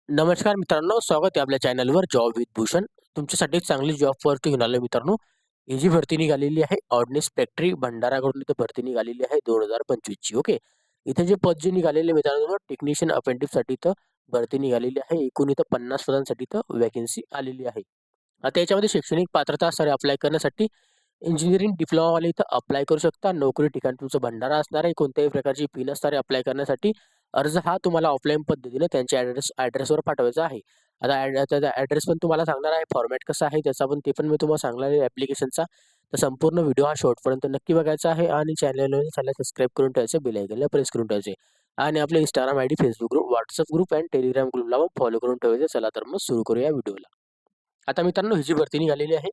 नमस्कार मित्रांनो, स्वागत आहे आपल्या चॅनलवर जॉब विथ भूषण. तुमच्यासाठी चांगली जॉब वरती घेऊन आलोय मित्रांनो. ही जी भरती निघालेली आहे ऑर्डिनन्स फॅक्टरी भंडाराकडून इथं भरती निघालेली आहे 2025 ची. ओके. इथे जे पद जे निघालेले मित्रांनो टेक्निशियन अप्रेंटिससाठी इथं भरती निघालेली आहे. एकूण इथं 50 पदांसाठी इथं व्हॅकन्सी आलेली आहे. आता याच्यामध्ये शैक्षणिक पात्रता असणार आहे अप्लाय करण्यासाठी. इंजिनिअरिंग डिप्लोमावाले इथं अप्लाय करू शकता. नोकरी ठिकाणी तुमचा भंडारा असणार आहे. कोणत्याही प्रकारची फी नसणार आहे अप्लाय करण्यासाठी. अर्ज हा तुम्हाला ऑफलाईन पद्धतीने त्यांच्या ॲड्रेसवर पाठवायचा आहे. आता त्याचा ॲड्रेस पण तुम्हाला सांगणार आहे, फॉर्मॅट कसा आहे त्याचा पण ते पण मी तुम्हाला सांगणार आहे ॲप्लिकेशनचा. तर संपूर्ण व्हिडिओ हा शेवटपर्यंत नक्की बघायचा आहे आणि चॅनलला सबस्क्राईब करून ठेवायचं, बेल आयकॉनला प्रेस करून ठेवायचे आणि आपले Instagram ID, Facebook group, WhatsApp group आणि Telegram ग्रुपला पण फॉलो करून ठेवायचे. चला तर मग सुरू करूया व्हिडिओला. आता मित्रांनो ही जी भरती निघालेली आहे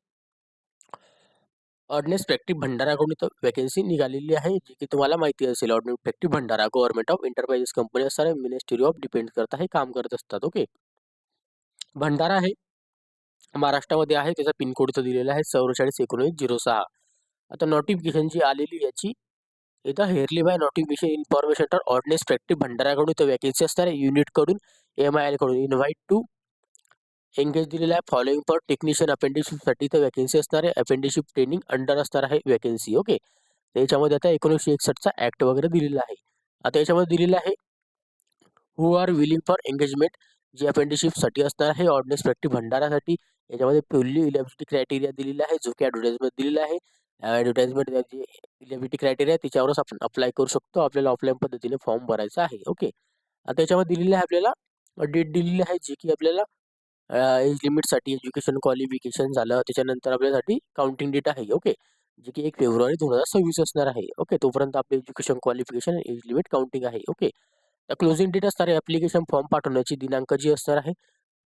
ऑर्डिनन्स फॅक्टरी भंडाराकडून इथं व्हॅकन्सी निघालेली आहे, जी की तुम्हाला माहिती असेल. Ordnance factory Bhandara government of enterprises company असणार आहे. मिनिस्ट्री ऑफ डिफेन्स करता हे काम करत असतात. ओके. भंडारा आहे महाराष्ट्रामध्ये आहे. त्याचा पिनकोड इथं दिलेला आहे 441906. आता नोटिफिकेशन जी आलेली याची इथं हेरली बाय नोटिफिकेशन इन्फॉर्मेशन तर ऑर्डिनन्स फॅक्टरी भंडाराकडून इथं व्हॅकन्सी असणार आहे. युनिटकडून MIL कडून इन्व्हाइट टू एंगेज दिलेला आहे. फॉलोइंग फॉर टेक्निशियन अपेंटिशिपसाठी इथं व्हॅकन्सी असणार आहे. अपेंटिशिप ट्रेनिंग अंडर असणार आहे व्हॅकन्सी. ओके. त्याच्यामध्ये आता 1961 चा ऍक्ट वगैरे दिलेला आहे. आता याच्यामध्ये दिलेलं आहे हु आर विलिंग फॉर एंगेजमेंट जी अपेंटिशिपसाठी असणार आहे ऑर्डिनन्स फॅक्टरी भंडारासाठी. याच्यामध्ये प्युअरली इलिजिबिलिटी क्रायटेरिया दिलेला आहे, जो की ॲडव्हर्टाइजमेंट दिलेला आहे. ॲडव्हर्टाइजमेंट जी इलिजिबिलिटी क्रायटेरिया त्याच्यावरच आपण अप्लाय करू शकतो. आपल्याला ऑफलाईन पद्धतीने फॉर्म भरायचा आहे. ओके. आता याच्यामध्ये दिलेलं आहे आपल्याला डेट दिलेली आहे, जी की आपल्याला एज लिमिटसाठी एज्युकेशन क्वालिफिकेशन झालं, त्याच्यानंतर आपल्यासाठी काउंटिंग डेट आहे. ओके. जे की 1 फेब्रुवारी 2026 असणार आहे. ओके. तोपर्यंत आपले education qualification age limit counting आहे. ओके. क्लोजिंग डेट असणार आहे ॲप्लिकेशन फॉर्म पाठवण्याची दिनांक जी असणार आहे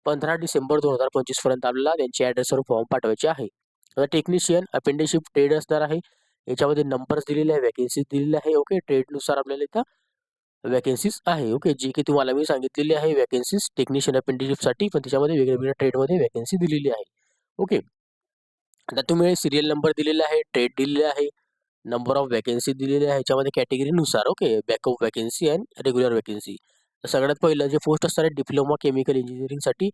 15 डिसेंबर 2025 पर्यंत आपल्याला त्यांच्या ॲड्रेसवर फॉर्म पाठवायचे आहे. आता टेक्निशियन अपेंटिशिप ट्रेड असणार आहे. याच्यामध्ये नंबर्स दिलेले आहे, व्हॅकन्सीज दिलेल्या आहे. ओके. ट्रेडनुसार आपल्याला इथं व्हॅकन्सीज आहे. ओके. जी की तुम्हाला मी सांगितलेली आहे व्हॅकन्सीज टेक्निशियन अपेंटिशिपसाठी, पण त्याच्यामध्ये वेगळ्या-वेगळ्या ट्रेडमध्ये व्हॅकन्सी दिलेली आहे. ओके. आता तुम्ही सीरियल नंबर दिलेला आहे, ट्रेड दिलेला आहे, नंबर ऑफ व्हॅकन्सी दिलेली आहे ह्याच्यामध्ये कॅटेगरीनुसार. Okay. Backup vacancy and regular vacancy. तर सगळ्यात पहिलं जे पोस्ट असणार आहे डिप्लोमा केमिकल इंजिनिअरिंगसाठी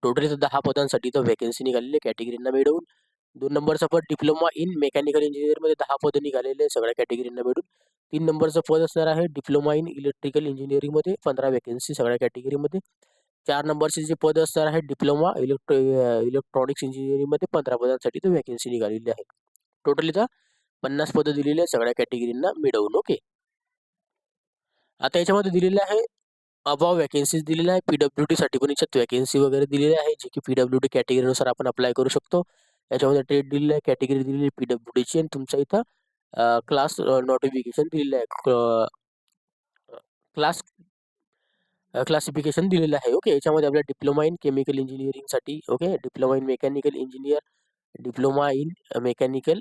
टोटल इथं 10 पदांसाठी इथं व्हॅकन्सी निघालेली आहे कॅटेगरीना मिळून. 2 नंबरचा पद डिप्लोमा इन मेकॅनिकल इंजिनिअरमध्ये 10 पदं निघालेले आहे सगळ्या कॅटेगरीना मिळून. 3 नंबरचं पद असणार आहे डिप्लोमा इन इलेक्ट्रिकल इंजिनिअरिंगमध्ये 15 व्हॅकन्सी सगळ्या कॅटेगरीमध्ये. 4 नंबरचे जे पद असणार आहे डिप्लोमा इलेक्ट्रॉनिक्स इंजिनिअरिंगमध्ये 15 पदांसाठी इथं व्हॅकन्सी निघालेली आहे. टोटल इथं 50 पदं दिलेली आहेत सगळ्या कॅटेगरींना मिळवून. ओके. आता याच्यामध्ये दिलेलं आहे अबव्ह व्हॅकन्सीज दिलेल्या आहे. PWDसाठी पण याच्यात व्हॅकन्सी वगैरे दिलेली आहे, जी की PWD कॅटेगरीनुसार आपण अप्लाय करू शकतो. याच्यामध्ये ट्रेड दिलेलं आहे, कॅटेगरी दिलेली आहे PWDची आणि तुमच्या इथं क्लास नोटिफिकेशन दिलेलं आहे. क्लास क्लासिफिकेशन दिलेलं आहे. ओके. याच्यामध्ये आपल्याला डिप्लोमा इन केमिकल इंजिनिअरिंगसाठी okay, diploma in mechanical engineer, diploma in mechanical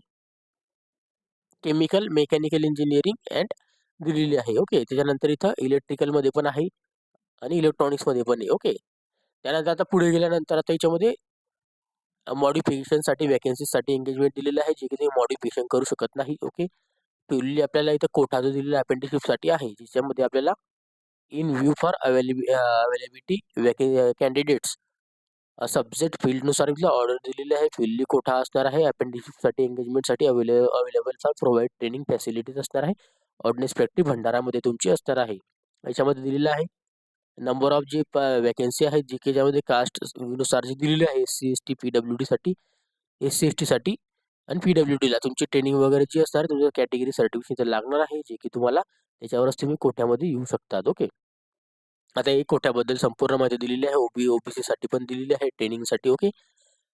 mechanical engineering and दिलेली आहे. ओके. त्याच्यानंतर इथं इलेक्ट्रिकलमध्ये पण आहे आणि इलेक्ट्रॉनिक्समध्ये पण आहे. ओके. त्यानंतर आता पुढे गेल्यानंतर आता याच्यामध्ये मॉडिफिकेशनसाठी व्हॅकन्सीसाठी एंगेजमेंट दिलेलं आहे, जे की तुम्ही मॉडिफिकेशन करू शकत नाही. ओके. प्युअरली आपल्याला इथं कोटा जो दिलेला अपेंटिशिपसाठी आहे, ज्याच्यामध्ये आपल्याला in view for availability candidates subject फील्डनुसार इथलं ऑर्डर दिलेली आहे. फिल्ली कोठा असणार आहे. अपेंडिसिससाठी एंगेजमेंटसाठी available for provide training facilities असणार आहे. ऑर्डिनन्स फॅक्टरी भंडारामध्ये तुमची असणार आहे. याच्यामध्ये दिलेलं आहे नंबर ऑफ जी व्हॅकन्सी आहेत, जी की ज्यामध्ये कास्ट नुसार जी दिलेली आहे SC ST PWD साठी, SC ST साठी आणि PWDला तुमची ट्रेनिंग वगैरे जी असणार तुमचं कॅटेगरी सर्टिफिकेशन लागणार आहे, जे की तुम्हाला त्याच्यावरच तुम्ही कोठ्यामध्ये येऊ शकतात. ओके. आता एक कोठ्याबद्दल संपूर्ण माहिती दिलेली आहे. OBC साठी पण दिलेली आहे ट्रेनिंगसाठी. ओके.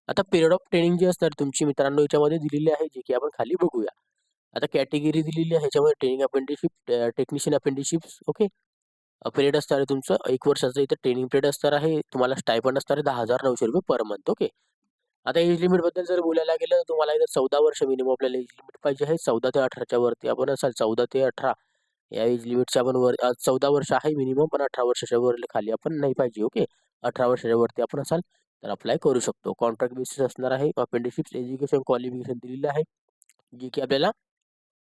आता पिरियड ऑफ ट्रेनिंग जी असणार तुमची मित्रांनो याच्यामध्ये दिलेली आहे, जे की आपण खाली बघूया. आता कॅटेगरी दिलेली आहे ह्याच्यामध्ये training apprenticeship technician apprenticeship. Okay. Period असणार आहे तुमचं 1 वर्षाचं इथं ट्रेनिंग पिरियड असणार आहे. तुम्हाला स्टायफंड असणार आहे ₹10,900 पर मंथ. ओके. आता एज लिमिटबद्दल जर बोलायला गेलं तर तुम्हाला इथं 14 वर्ष मिनिमम आपल्याला एज लिमिट पाहिजे आहे. 14 ते 18च्या वरती आपण असाल 14 ते 18 या एज लिमिटच्या आपण 14 वर्ष आहे मिनिमम, पण 18 वर्षाच्या वर खाली आपण नाही पाहिजे. ओके. 18 वर्षाच्या वरती आपण असाल तर अप्लाय करू शकतो. कॉन्ट्रॅक्ट बेसिस असणार आहे. अपेंडिशिप्स एज्युकेशन क्वालिफिकेशन दिलेलं आहे, जे की आपल्याला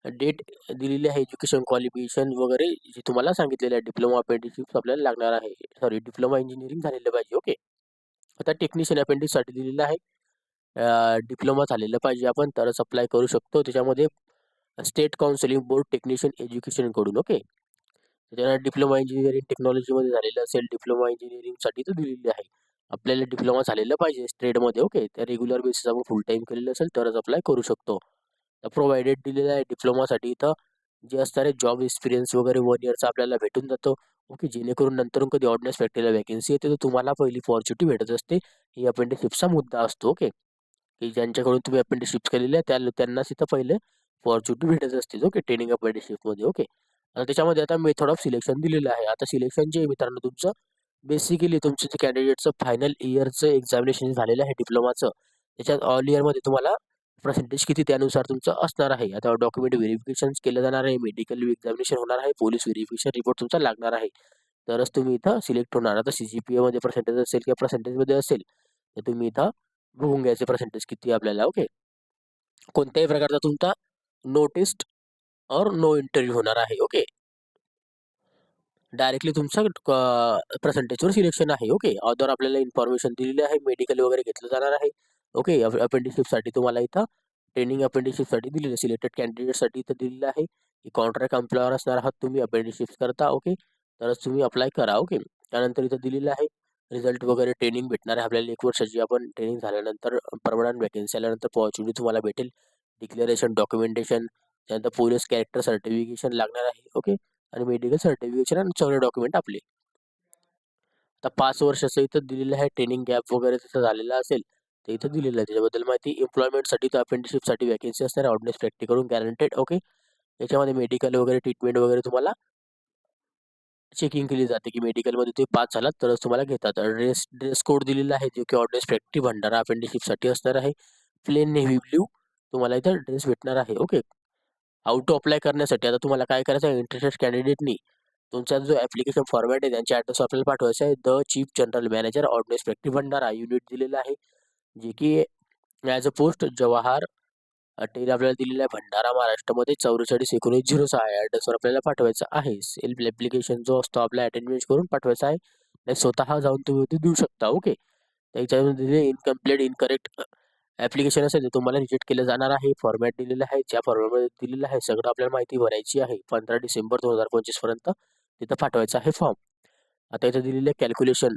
डेट दिलेली आहे, एज्युकेशन क्वालिफिकेशन वगैरे जे तुम्हाला सांगितलेलं आहे. डिप्लोमा अप्रेंटिसशिप आपल्याला लागणार आहे. सॉरी, डिप्लोमा इंजिनिअरिंग झालेलं पाहिजे. ओके. आता टेक्निशियन अप्रेंटिससाठी दिलेलं आहे. डिप्लोमा झालेलं पाहिजे आपण तरच अप्लाय करू शकतो. त्याच्यामध्ये स्टेट काउन्सिलिंग बोर्ड टेक्निशियन एज्युकेशनकडून. ओके. त्याच्यानंतर डिप्लोमा इंजिनिअरिंग टेक्नॉलॉजीमध्ये झालेलं असेल, डिप्लोमा इंजिनिअरिंगसाठी तर दिलेली आहे. आपल्याला डिप्लोमा झालेलं पाहिजे ट्रेडमध्ये. ओके. त्या रेग्युलर बेसिस आपण फुल टाइम केलेलं असेल तरच अप्लाय करू शकतो. प्रोव्हाइडेड दिलेलं आहे डिप्लोमासाठी इथं जे असणारे जॉब एक्सपिरियन्स वगैरे 1 इयरचा आपल्याला भेटून जातो. ओके. जेणेकरून नंतर कधी ऑर्डिनन्स फॅक्टरीला वॅकन्सी येते तर तुम्हाला पहिली फॉर्च्युनिटी भेटत असते. ही अप्रेंटिसशिपचा मुद्दा असतो. ओके. की ज्यांच्याकडून तुम्ही अप्रेंटिसशिप केलेली आहे त्यांनाच इथं पहिले फॉर्च्युनिटी भेटत असते. ओके. ट्रेनिंग अप्रेंटिसशिपमध्ये. ओके. आता त्याच्यामध्ये आता मेथड ऑफ सिलेक्शन दिलेलं आहे. आता सिलेक्शन जे मित्रांनो तुमचं बेसिकली तुमचं जे कॅन्डिडेटचं फायनल इयरचं एक्झामिनेशन झालेलं आहे डिप्लोमाचं, त्याच्यात ऑल इयरमध्ये तुम्हाला पर्सेंटेज किती त्यानुसार तुमचं असणार आहे. आता डॉक्युमेंट व्हेरिफिकेशन केलं जाणार आहे, मेडिकल एक्झामिनेशन होणार आहे, पोलीस व्हेरिफिकेशन रिपोर्ट तुमचा लागणार आहे. तरच तुम्ही इथं सिलेक्ट होणार. आता CGPA मध्ये पर्सेंटेज असेल किंवा पर्सेंटेजमध्ये असेल तर तुम्ही इथं बघून घ्यायचे पर्सेंटेज किती आपल्याला. ओके. कोणत्याही प्रकारचा तुमचा नो टेस्ट और नो इंटरव्ह्यू होणार आहे. ओके. डायरेक्टली तुमचं पर्सेंटेजवर सिलेक्शन आहे. ओके. अदर आपल्याला इन्फॉर्मेशन दिलेली आहे. मेडिकल वगैरे घेतलं जाणार आहे. ओके. अप्रेंटिसशिपसाठी तुम्हाला इथं ट्रेनिंग अप्रेंटिसशिपसाठी दिलेलं सिलेक्टेड कॅन्डिडेटसाठी इथं दिलेलं आहे की कॉन्ट्रॅक्ट एम्प्लॉयर असणार आहात तुम्ही अप्रेंटिसशिप करता. ओके. तरच तुम्ही अप्लाय करा. ओके. त्यानंतर इथं दिलेलं आहे रिझल्ट वगैरे ट्रेनिंग भेटणार आहे आपल्याला 1 वर्षाची. आपण ट्रेनिंग झाल्यानंतर परमनंट वॅकन्सी आल्यानंतर ऑपॉर्च्युनिटी तुम्हाला भेटेल. डिक्लेरेशन, डॉक्युमेंटेशन, त्यानंतर पोलीस कॅरेक्टर सर्टिफिकेशन लागणार आहे. ओके. आणि मेडिकल सर्टिफिकेशन आणि सगळे डॉक्युमेंट आपले. आता 5 वर्षाचं इथं दिलेलं आहे. ट्रेनिंग गॅप वगैरे तिथं झालेला असेल तर इथं दिलेलं आहे. त्याच्याबद्दल माहिती एम्प्लॉयमेंटसाठी तर अप्रेंटिसशिपसाठी वॅकन्सी असणार आहे. ऑर्डिनन्स प्रॅक्टिकलकडून गॅरंटेड. ओके. याच्यामध्ये मेडिकल वगैरे ट्रीटमेंट वगैरे तुम्हाला चेकिंग केली जाते की मेडिकलमध्ये तुम्ही पास झालात तरच तुम्हाला घेतात. ड्रेस कोड दिलेला आहे जो की ऑर्डिनन्स फॅक्टरी भंडारा अप्रेंटिसशिपसाठी असणार आहे. प्लेन नेव्ही ब्ल्यू तुम्हाला इथं ड्रेस भेटणार आहे. ओके. हाऊ टू अप्लाय करण्यासाठी आता तुम्हाला काय करायचं आहे, इंटरेस्टेड कॅन्डिडेटनी तुमचा जो ॲप्लिकेशन फॉर्मॅट आहे त्यांच्या ॲड्रेस आपल्याला पाठवायचा आहे. The chief general manager ordnance factory Bhandara unit दिलेलं आहे, जे की ॲज अ पोस्ट जवाहर टेल आपल्याला दिलेला आहे भंडारा महाराष्ट्रामध्ये 441906 ॲड्रेसवर आपल्याला पाठवायचं आहे. सेल्फ ॲप्लिकेशन जो असतो आपला अटेंडमेंट करून पाठवायचा आहे. नाही स्वतः जाऊन तुम्ही ते देऊ शकता. ओके. त्याच्यामध्ये दिले इनकम्प्लीट इनकरेक्ट ॲप्लिकेशन असेल तर तुम्हाला रिजेक्ट केलं जाणार आहे. फॉर्मॅट दिलेला आहे, ज्या फॉर्मॅटमध्ये दिलेलं आहे सगळं आपल्याला माहिती भरायची आहे. 15 डिसेंबर 2025 पर्यंत तिथं पाठवायचा आहे फॉर्म. आता इथं दिलेलं आहे कॅल्क्युलेशन,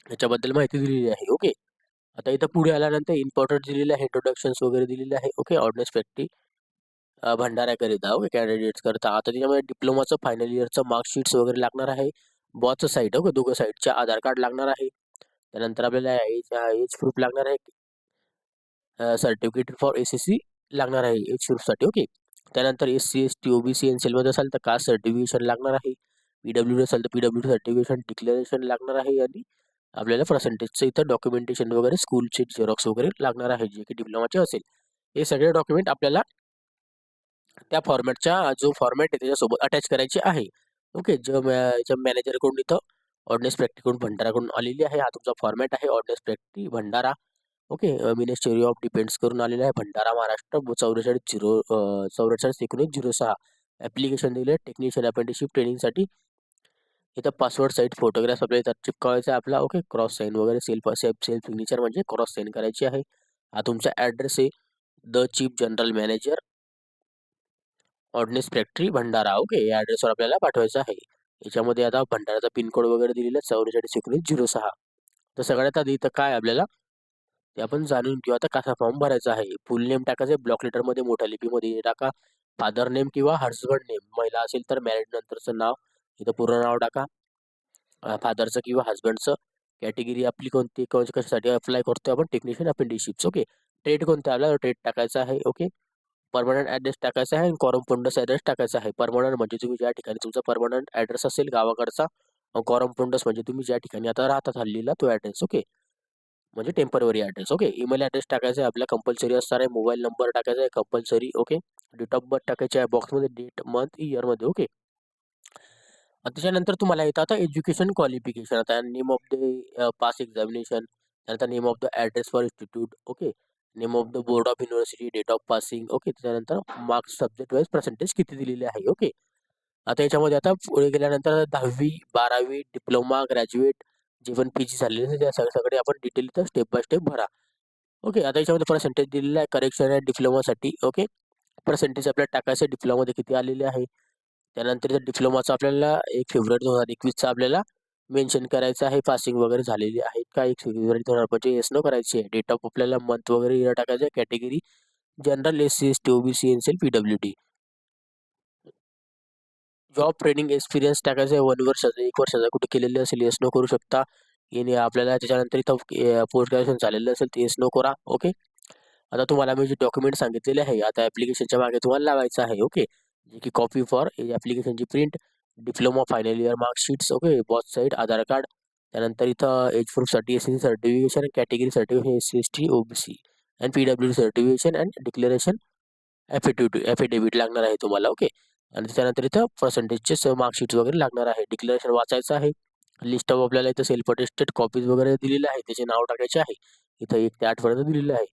याच्याबद्दल माहिती दिलेली आहे. ओके. आता इथं पुढे आल्यानंतर इम्पॉर्टंट दिलेलं आहे, इंट्रोडक्शन्स वगैरे दिलेले आहे. ओके. ऑर्डिनन्स फॅक्टरी भंडाऱ्याकरिता. ओके. कॅन्डिडेट्स करता. आता त्याच्यामध्ये डिप्लोमाचं फायनल इयरचं मार्कशीट्स वगैरे लागणार आहे. बॉचं साईड. ओके. दोघं साईडच्या आधार कार्ड लागणार आहे. त्यानंतर आपल्याला एज प्रूफ लागणार आहे. सर्टिफिकेट फॉर SSC लागणार आहे एज प्रूफसाठी. ओके. त्यानंतर SC, ST, OBC, NCLमध्ये असाल तर कास्ट सर्टिफिकेशन लागणार आहे. PWD असाल तर PWD सर्टिफिकेशन डिक्लेरेशन लागणार आहे. आणि आपल्याला पर्सेंटेजचं इथं डॉक्युमेंटेशन वगैरे स्कूलचे झेरॉक्स वगैरे लागणार आहे जे की डिप्लोमाचे असेल. हे सगळे डॉक्युमेंट आपल्याला त्या फॉर्मॅटच्या जो फॉर्मॅट आहे त्याच्यासोबत अटॅच करायचे आहे. ओके. मॅनेजरकडून इथं ऑर्डिनन्स प्रॅक्टिकडून भंडाराकडून आलेली आहे. हा तुमचा फॉर्मॅट आहे ऑर्डिनन्स प्रॅक्टी Bhandara. Okay. Ministry of defence करून आलेला आहे भंडारा महाराष्ट्र 441906 ॲप्लिकेशन दिले टेक्निशियन अप्रेंटिसशिप ट्रेनिंगसाठी. इथं पासवर्ड साईट फोटोग्राफ आपल्याला इथं चिपकावायचा आहे आपला. ओके. क्रॉस साईन वगैरे सेल्फ सिग्नेचर म्हणजे क्रॉस साईन करायची आहे. हा तुमचा ॲड्रेस आहे the chief general manager ordnance factory Bhandara. Okay. या ॲड्रेसवर आपल्याला पाठवायचं आहे. याच्यामध्ये आता भंडाराचा पिनकोड वगैरे दिलेला आहे 441906. तर सगळ्यात आधी इथं काय आपल्याला ते आपण जाणून घेऊ. आता कसा फॉर्म भरायचा आहे. फुल नेम टाकायचं ब्लॉक लेटरमध्ये मोठ्या लिपीमध्ये टाका. फादर नेम किंवा हजबंड नेम, महिला असेल तर मॅरिड नंतरचं नाव इथं पूर्ण नाव टाका. फादरचं किंवा हजबंडचं. कॅटेगरी आपली कोणती, कशासाठी अप्लाय करतोय आपण, टेक्निशियन अप्रेंटिसशिप्स. ओके. ट्रेड कोणतं आपल्याला ट्रेड टाकायचं आहे. ओके. परमनंट ॲड्रेस टाकायचा आहे आणि कॉरस्पॉन्डन्स ॲड्रेस टाकायचा आहे. परमनंट म्हणजे तुम्ही ज्या ठिकाणी तुमचा परमनंट ॲड्रेस असेल गावाकडचा. कॉरस्पॉन्डन्स म्हणजे तुम्ही ज्या ठिकाणी आता राहतात हल्लीला तो ॲड्रेस. ओके. म्हणजे temporary address. Okay. Email address टाकायचा आहे आपला कंपल्सरी असणार आहे. मोबाईल नंबर टाकायचा आहे compulsory. Okay. Date of birth टाकायची आहे बॉक्समध्ये, डेट मंथ इयरमध्ये. ओके. त्याच्यानंतर तुम्हाला येतं आता एज्युकेशन क्वालिफिकेशन. आता name of the pass examination, त्यानंतर name of the address for institute. Okay. Name of the board of university, date of passing, okay. त्याच्यानंतर मार्क्स सब्जेक्ट वाईज पर्सेंटेज किती दिलेले आहे, ओके. आता याच्यामध्ये आता पुढे गेल्यानंतर 10वी 12वी डिप्लोमा ग्रॅज्युएट जे पण PG झालेले आहे त्या सगळे आपण डिटेल इथं स्टेप बाय स्टेप भरा, ओके. आता याच्यामध्ये पर्सेंटेज दिलेला आहे करेक्शन आहे डिप्लोमासाठी, ओके. पर्सेंटेज आपल्याला टाकायचं डिप्लोमामध्ये किती आलेले आहे. त्यानंतर डिप्लोमाचा आपल्याला 1 फेब्रुवारी 2021चा आपल्याला मेन्शन करायचं आहे. पासिंग वगैरे झालेली आहेत का 1 फेब्रुवारी 2025 येस नो करायची आहे. डेट ऑफ आपल्याला मंथ वगैरे इयर टाकायचं आहे. Category general, SC ST OBC NCL PWD. Job training experience टाकायचं आहे 1 वर्षाचा 1 वर्षाचा कुठे केलेले असेल येस नो करू शकता. आणि आपल्याला त्याच्यानंतर इथं पोस्ट ग्रॅज्युएशन झालेलं असेल तर येस नो करा, ओके. आता तुम्हाला मी जे डॉक्युमेंट सांगितलेले आहे आता ॲप्लिकेशनच्या मागे तुम्हाला लावायचं आहे, ओके. जे की कॉपी फॉर ॲप्लिकेशनची print, diploma final year marksheets, okay. Both side Aadhaar card. त्यानंतर इथं एज प्रूफसाठी SC certification, category certification SC ST OBC and PWD certification and declaration affidavit लागणार आहे तुम्हाला, ओके. आणि त्यानंतर इथं पर्सेंटेजचे मार्कशीट्स वगैरे लागणार आहे. डिक्लेरेशन वाचायचं आहे. लिस्ट ऑफ आपल्याला इथं सेल्फ अटेस्टेड कॉपीज वगैरे दिलेले आहे त्याचे नाव टाकायचे आहे. इथं 1 ते 8 पर्यंत दिलेलं आहे.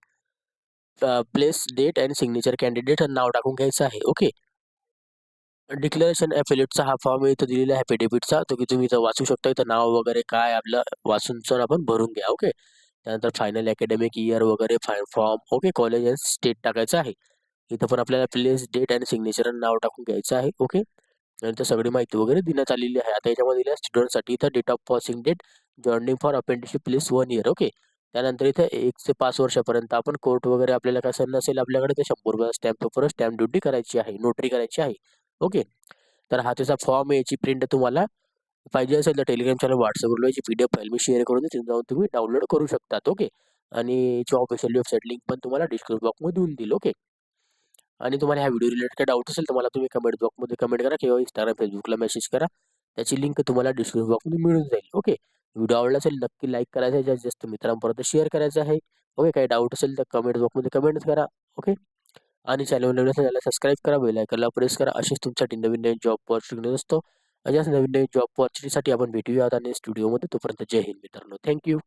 Place date and signature candidate नाव टाकून घ्यायचं आहे, ओके. डिक्लेरेशन ॲफिडेविटचा हा फॉर्म इथं दिलेला आहे ॲफिडेविटचा तो की तुम्ही इथं वाचू शकता. इथं नाव वगैरे काय आपलं वाचून सर आपण भरून घ्या, ओके. त्यानंतर फायनल अकॅडमिक इयर वगैरे form, okay. College and state टाकायचं आहे. इथं पण आपल्याला प्लेस डेट अँड सिग्नेचर नाव टाकून घ्यायचं आहे, ओके. नंतर सगळी माहिती वगैरे देण्यात आलेली आहे. आता याच्यामध्ये दिल्या स्टुडंटसाठी इथं date of passing date, joining for apprenticeship place 1 year, okay. त्यानंतर इथं 1 ते 5 वर्षापर्यंत आपण कोर्ट वगैरे आपल्याला कसं नसेल आपल्याकडे तर ₹100 स्टॅम्प पेपर स्टॅम्प ड्युटी करायची आहे, नोटरी करायची आहे, ओके. तर हा त्याचा फॉर्म आहे. याची प्रिंट तुम्हाला पाहिजे असेल तर टेलिग्राम चॅनल व्हॉट्सअपवर याची PDF फाईल मी शेअर करून देईन जाऊन तुम्ही डाउनलोड करू शकतात, ओके. आणि याची ऑफिशियल वेबसाईट लिंक पण तुम्हाला डिस्क्रिप्शन बॉक्समध्ये देऊन देईल, ओके. आणि तुम्हाला ह्या व्हिडिओ रिलेटेड काही डाऊट असेल तर मला तुम्ही कमेंट बॉक्समध्ये कमेंट करा किंवा Instagram Facebookला मेसेज करा. त्याची लिंक तुम्हाला डिस्क्रिप्शन बॉक्समध्ये मिळून जाईल, ओके. व्हिडिओ आवडला असेल नक्की लाईक करायचा आहे, जास्तीत जास्त मित्रांपर्यंत शेअर करायचं आहे, ओके. काही डाऊट असेल तर कमेंट बॉक्समध्ये कमेंट करा, ओके. आणि चॅनल नवीन असेल त्याला सबस्क्राईब करा, बेल आयकॉनला प्रेस करा. अशीच तुमच्यासाठी नवीन नवीन जॉब ऑपॉर्च्युनिटी असतो. अशाच नवीन नवीन जॉब ऑपॉर्च्युनिटीसाठी आपण भेटूया आता नेक्स्ट व्हिडिओमध्ये. तोपर्यंत जय हिंद मित्रांनो. थँक्यू.